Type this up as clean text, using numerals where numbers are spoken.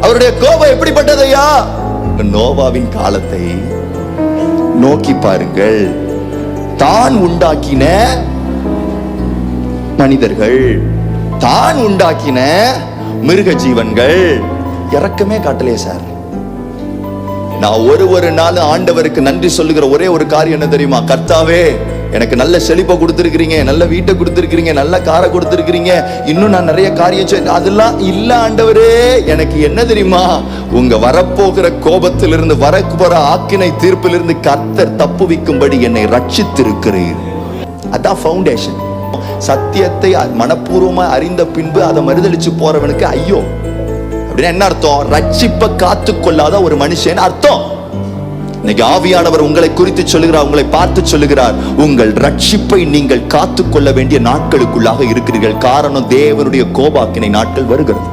அவருடைய கோபம் எப்படிப்பட்டதையா? நோவாவின் காலத்தை நோக்கி பாருங்கள். தான் உண்டாக்கின மனிதர்கள், தான் உண்டாக்கின மிருக ஜீவன்கள் இரக்கமே காட்டலையே சார். நான் ஒரு நாள் ஆண்டவருக்கு நன்றி சொல்லுகிற ஒரே ஒரு காரியம் என்ன தெரியுமா? கர்த்தாவே, எனக்கு நல்ல செழிப்பை கொடுத்திருக்கிறீங்க, நல்ல வீட்டை கொடுத்திருக்கிறீங்க, நல்ல காரை கொடுத்திருக்கிறீங்க, இன்னும் நான் நிறைய காரியம் அதெல்லாம் இல்ல ஆண்டவரே. எனக்கு என்ன தெரியுமா? உங்க வரப்போகிற கோபத்திலிருந்து, வரப்போற ஆக்கினை தீர்ப்பிலிருந்து கர்த்தர் தப்புவிக்கும்படி என்னை ரட்சித்திருக்கிறீர். அதான் ஃபவுண்டேஷன். சத்தியத்தை மனப்பூர்வமா அறிந்த பின்பு அதை மறுதளிச்சு போறவனுக்கு ஐயோ. அப்படின்னா என்ன அர்த்தம்? ரட்சிப்பை காத்து கொள்ளாத ஒரு மனுஷன் அர்த்தம். இன்னைக்கு ஆவியானவர் உங்களை குறித்து சொல்லுகிறார், உங்களை பார்த்து சொல்லுகிறார், உங்கள் ரட்சிப்பை நீங்கள் காத்து கொள்ள வேண்டிய நாட்களுக்குள்ளாக இருக்கிறீர்கள். காரணம், தேவனுடைய கோபாக்கினை நாட்கள் வருகிறது.